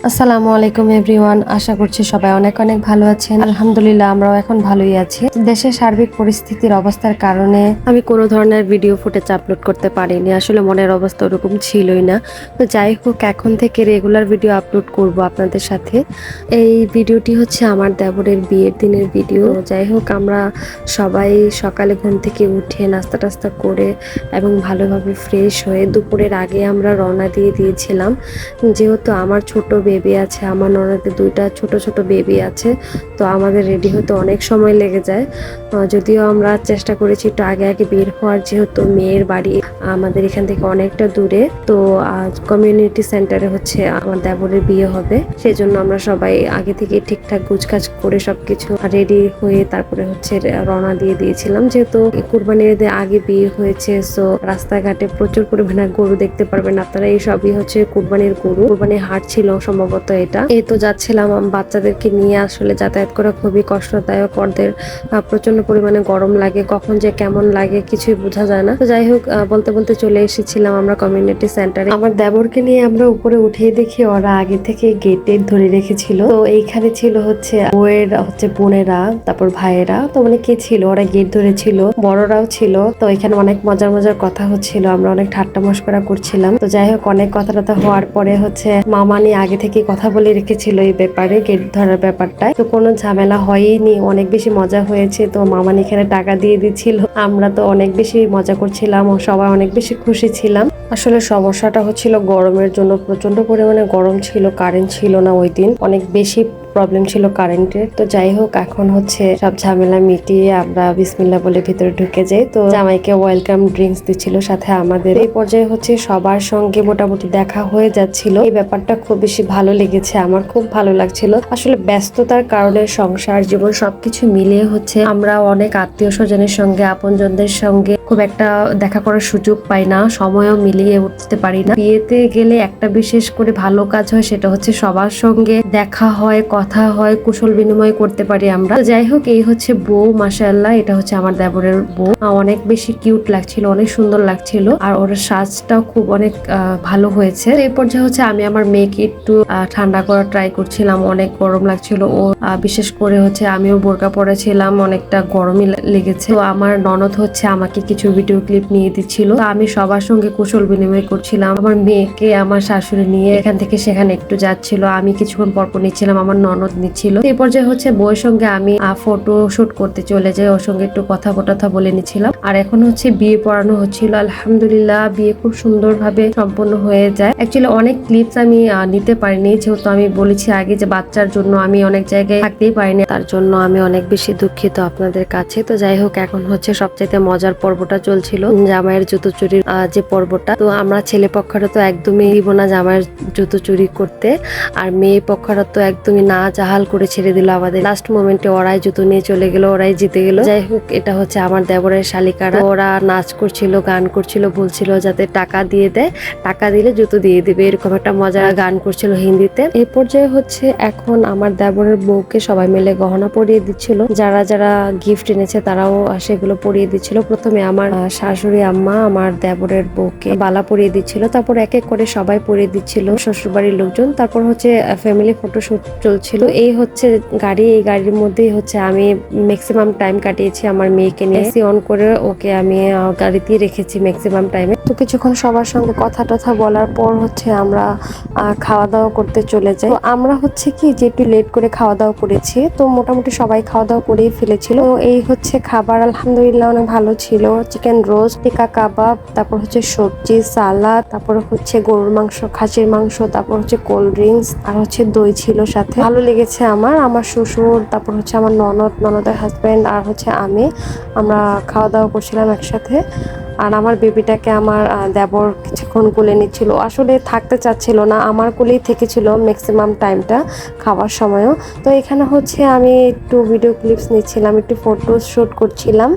আসসালামু আলাইকুম এভরিওয়ান, আশা করছি সবাই অনেক অনেক ভালো আছেন। আলহামদুলিল্লাহ আমরাও এখন ভালোই আছি। দেশের সার্বিক পরিস্থিতির অবস্থার কারণে আমি কোনো ধরনের ভিডিও ফুটেজ আপলোড করতে পারিনি, আসলে মনের অবস্থা ওরকম ছিলই না। তো যাই হোক, এখন থেকে রেগুলার ভিডিও আপলোড করব আপনাদের সাথে। এই ভিডিওটি হচ্ছে আমার দেবরের বিয়ের দিনের ভিডিও। যাই হোক, আমরা সবাই সকালে ঘুম থেকে উঠে নাস্তা টাস্তা করে এবং ভালোভাবে ফ্রেশ হয়ে দুপুরের আগে আমরা রওনা দিয়ে দিয়েছিলাম। যেহেতু আমার ছোট বেবি আছে, আমার ননদের দুইটা ছোট ছোট বেবি আছে, তো আমাদের রেডি হতে অনেক সময় লেগে যায়। যদিও আমরা চেষ্টা করেছি একটু আগে আগে বের হওয়ার, যেহেতু মেয়ের বাড়ি আমাদের এখান থেকে অনেকটা দূরে। তো কমিউনিটি সেন্টারে হচ্ছে আমার দেবরের বিয়ে হবে, সেই জন্য আমরা সবাই আগে থেকে ঠিকঠাক গুছকাজ করে সবকিছু রেডি হয়ে তারপরে হচ্ছে রওনা দিয়ে দিয়েছিলাম। যেহেতু কুরবানির ঈদের আগে বিয়ে হয়েছে, সো রাস্তাঘাটে প্রচুর পরিমাণে গরু দেখতে পারবেন আপনারা। এই সবই হচ্ছে কুরবানির গরু, কুরবানির হাট ছিল সম্ভবত এটা। এই তো যাচ্ছিলাম বাচ্চাদেরকে নিয়ে, আসলে যাতায়াত করা খুবই কষ্টদায়ক। ওদের প্রচন্ড পরিমাণে গরম লাগে, কখন যে কেমন লাগে কিছুই বোঝা যায় না। তো যাই হোক, বলতে বলতে চলে এসেছিলাম আমরা কমিউনিটি সেন্টারে। আমার দেবরকে নিয়ে আমরা উপরে উঠেই দেখি ওরা আগে থেকে গেটে ধরে রেখেছিল। তো এইখানে ছিল হচ্ছে বউয়ের হচ্ছে বোনেরা, তারপর ভাইয়েরা, তো মানে কে ছিল, ওরা গেট ধরেছিল, বড়রাও ছিল। তো এখানে অনেক মজার মজার কথা হচ্ছিল, আমরা অনেক ঠাট্টা মশকরা করছিলাম। তো যাই হোক, অনেক কথা টথা হওয়ার পরে হচ্ছে মামানি আগে থেকে কথা বলে রেখেছিল এই ব্যাপারে, গেট ধরার ব্যাপারটায়। তো কোনো ঝামেলা হয়নি, অনেক বেশি মজা হয়েছে। তো মামানি এখানে টাকা দিয়ে দিচ্ছিল, আমরা তো অনেক বেশি মজা করছিলাম ও সবাই অনেক বেশি খুশি ছিলাম। আসলে সমস্যাটা হচ্ছিল গরমের জন্য, প্রচন্ড পরিমাণে গরম ছিল, কারেন্ট ছিল না ওই দিন, অনেক বেশি প্রবলেম ছিল কারেন্টের। তো যাই হোক, এখন হচ্ছে সব ঝামেলা মিটিয়ে আমরা বিসমিল্লাহ বলে ভিতরে ঢুকে যাই। তো জামাইকে ওয়েলকাম ড্রিঙ্কস দিচ্ছিল সাথে আমাদের। এই পর্যায়ে হচ্ছে সবার সঙ্গে মোটামুটি দেখা হয়ে যাচ্ছিল। এই ব্যাপারটা খুব বেশি ভালো লেগেছে, আমার খুব ভালো লাগছিল। আসলে ব্যস্ততার কারণে সংসার জীবন সবকিছু মিলিয়ে হচ্ছে আমরা অনেক আত্মীয় স্বজনের সঙ্গে, আপনজনদের সঙ্গে খুব একটা দেখা করার সুযোগ পাই না, সময়ও মিলিয়ে উঠতে পারি না। বিয়েতে গেলে একটা বিশেষ করে ভালো কাজ হয়, সেটা হচ্ছে সবার সঙ্গে দেখা হয়, কথা হয়, কুশল বিনিময় করতে পারি আমরা। তো যাই হোক, এই হচ্ছে বউ, মাশাআল্লাহ, এটা হচ্ছে আমার দেবরের বউ। অনেক বেশি কিউট লাগছিল, অনেক সুন্দর লাগছিল, আর ওর সাজটাও খুব অনেক ভালো হয়েছে। এই পর্যায়ে হচ্ছে আমি আমার মেয়েকে একটু ঠান্ডা করার ট্রাই করছিলাম, অনেক গরম লাগছিল ও, বিশেষ করে হচ্ছে আমিও বোরকা পরেছিলাম, অনেকটা গরমই লেগেছে। তো আমার ননদ হচ্ছে আমাকে কিছু ভিডিও ক্লিপ নিয়ে দিচ্ছিল, তো আমি সবার সঙ্গে কুশল বিনিময় করছিলাম। আমার মেয়েকে আমার শাশুড়ি নিয়ে এখান থেকে সেখানে একটু যাচ্ছিল, আমি কিছুক্ষণ পরপর নিচ্ছিলাম, আমার ননদ নিচ্ছিল। এই পর্যায়ে হচ্ছে বউয়ের সঙ্গে আমি ফটো শুট করতে চলে যাই, ওর সঙ্গে একটু কথা বলে নিচ্ছিলাম। আর এখন হচ্ছে বিয়ে পড়ানো হচ্ছিল। আলহামদুলিল্লাহ বিয়ে খুব সুন্দরভাবে সম্পন্ন হয়ে যায়। অ্যাকচুয়ালি অনেক ক্লিপস আমি নিতে পারিনি, যেহেতু আমি বলেছি আগে যে বাচ্চার জন্য আমি অনেক জায়গায় থাকতেই পারিনি, তার জন্য আমি অনেক বেশি দুঃখিত আপনাদের কাছে। তো যাই হোক, এখন হচ্ছে সবচাইতে মজার পর্বটা চলছিল, জামাইয়ের জুতো চুরির যে পর্বটা। তো আমরা ছেলে পক্ষরা তো একদমই দিব না জামাইয়ের জুতো চুরি করতে, আর মেয়ে পক্ষরা তো একদমই না জাহাল করে ছেড়ে দিল আমাদের। লাস্ট মোমেন্টে ওরাই জুতো নিয়ে চলে গেল, ওরাই জিতে গেল। যাই হোক, এটা হচ্ছে আমার দেবরের শালিকারা, ওরা নাচ করছিল, গান করছিল, বলছিল যাতে টাকা দিয়ে দেয়, টাকা দিলে জুতো দিয়ে দিবে, এরকম একটা মজার গান করছিল হিন্দিতে। এই পর্যায়ে হচ্ছে এখন আমার দেবরের বউকে সবাই মিলে গহনা পরিয়ে দিচ্ছিল, যারা যারা গিফট এনেছে তারাও সেগুলো পরিয়ে দিচ্ছিল। প্রথমে আমার শাশুড়ি আম্মা আমার দেবরের বউকে বালা পরিয়ে দিচ্ছিল, তারপর এক এক করে সবাই পরিয়ে দিচ্ছিল, শ্বশুরবাড়ির লোকজন। তারপর হচ্ছে ফ্যামিলি ফটোশুট চলছিল। এই হচ্ছে গাড়ি, এই গাড়ির মধ্যেই হচ্ছে আমি ম্যাক্সিমাম টাইম কাটিয়েছি আমার মেয়েকে নিয়ে। এসি অন করে ওকে আমি গাড়িতেই রেখেছি ম্যাক্সিমাম টাইমে। তো কিছুক্ষণ সবার সঙ্গে কথা টথা বলার পর হচ্ছে আমরা খাওয়া দাওয়া করতে চলে যাই। তো আমরা হচ্ছে কি যে একটু লেট করে খাওয়া দাওয়া করেছি, তো মোটামুটি সবাই খাওয়া দাওয়া করেই ফেলেছিল। তো এই হচ্ছে খাবার, আলহামদুলিল্লাহ অনেক ভালো ছিল। চিকেন রোস্ট, টিকা কাবাব, তারপর হচ্ছে সবজি, সালাদ, তারপর হচ্ছে গরুর মাংস, খাসির মাংস, তারপর হচ্ছে কোল্ড ড্রিঙ্কস, আর হচ্ছে দই ছিল সাথে। ভালো লেগেছে আমার শ্বশুর, তারপর হচ্ছে আমার ননদের হাজবেন্ড, আর হচ্ছে আমরা খাওয়া দাওয়া করছিলাম একসাথে। আর আমার বেবিটাকে আমার দেবর কিছুক্ষণ কোলে নিচ্ছিল, আসলে থাকতে চাচ্ছিল না, আমার কোলেই থেকেছিল ম্যাক্সিমাম টাইমটা খাওয়ার সময়ও। তো এখানে হচ্ছে আমি একটু ভিডিও ক্লিপস নিচ্ছিলাম, একটু ফটো শ্যুট করছিলাম।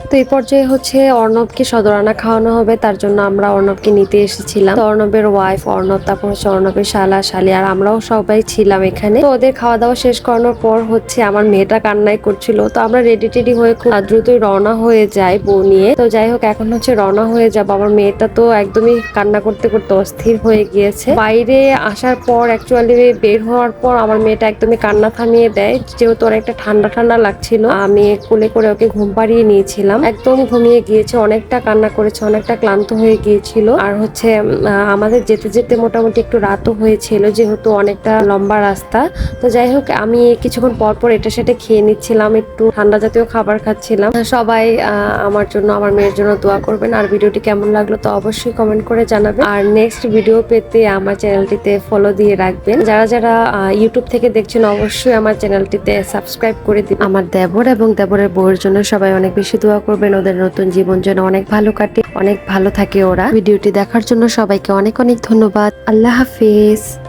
তো এই পর্যায়ে হচ্ছে অর্ণবকে সদরানা খাওয়ানো হবে, তার জন্য আমরা অর্ণবকে নিতে এসেছিলাম। তো অর্ণবের ওয়াইফ অর্ণব, তারপর হচ্ছে অর্ণবের শালা শালি, আর আমরাও সবাই ছিলাম এখানে। তো ওদের খাওয়া দাওয়া শেষ করানোর পর হচ্ছে আমার মেয়েটা কান্নাই করছিল, তো আমরা রেডি টেডি হয়ে খুব দ্রুতই রওনা হয়ে যাই বউ নিয়ে। তো যাই হোক, এখন হচ্ছে রওনা হয়ে যাব। আমার মেয়েটা তো একদমই কান্না করতে করতে অস্থির হয়ে গিয়েছে। বাইরে আসার পর অ্যাকচুয়ালি বের হওয়ার পর আমার মেয়েটা একদমই কান্না থামিয়ে দেয়, যেহেতু ওর একটা ঠান্ডা ঠান্ডা লাগছিল। আমি কোলে করে ওকে ঘুম পাড়িয়ে নিয়েছিলাম, একদম ঘুমিয়ে গিয়েছে, অনেকটা কান্না করেছে, অনেকটা ক্লান্ত হয়ে গিয়েছিল। আর হচ্ছে আমাদের যেতে যেতে মোটামুটি একটু রাতও হয়েছিল, যেহেতু অনেকটা লম্বা রাস্তা। তো যাই হোক, আমি কিছুক্ষণ পর পর এটা সেটা খেয়ে নিচ্ছিলাম, একটু ঠান্ডা জাতীয় খাবার খাচ্ছিলাম। সবাই আমার জন্য, আমার মেয়ের জন্য দোয়া করবেন। আর ভিডিওটি কেমন লাগলো তো অবশ্যই কমেন্ট করে জানাবেন। আর নেক্সট ভিডিও পেতে আমার চ্যানেলটিতে ফলো দিয়ে রাখবেন। যারা যারা ইউটিউব থেকে দেখছেন অবশ্যই আমার চ্যানেলটিতে সাবস্ক্রাইব করে দিন। আমার দেবর এবং দেবরের বউয়ের জন্য সবাই অনেক বেশি দোয়া করবেন, ওদের নতুন জীবন যেন অনেক ভালো কাটে, অনেক ভালো থাকে ওরা। ভিডিওটি দেখার জন্য সবাইকে অনেক অনেক ধন্যবাদ। আল্লাহ হাফিজ।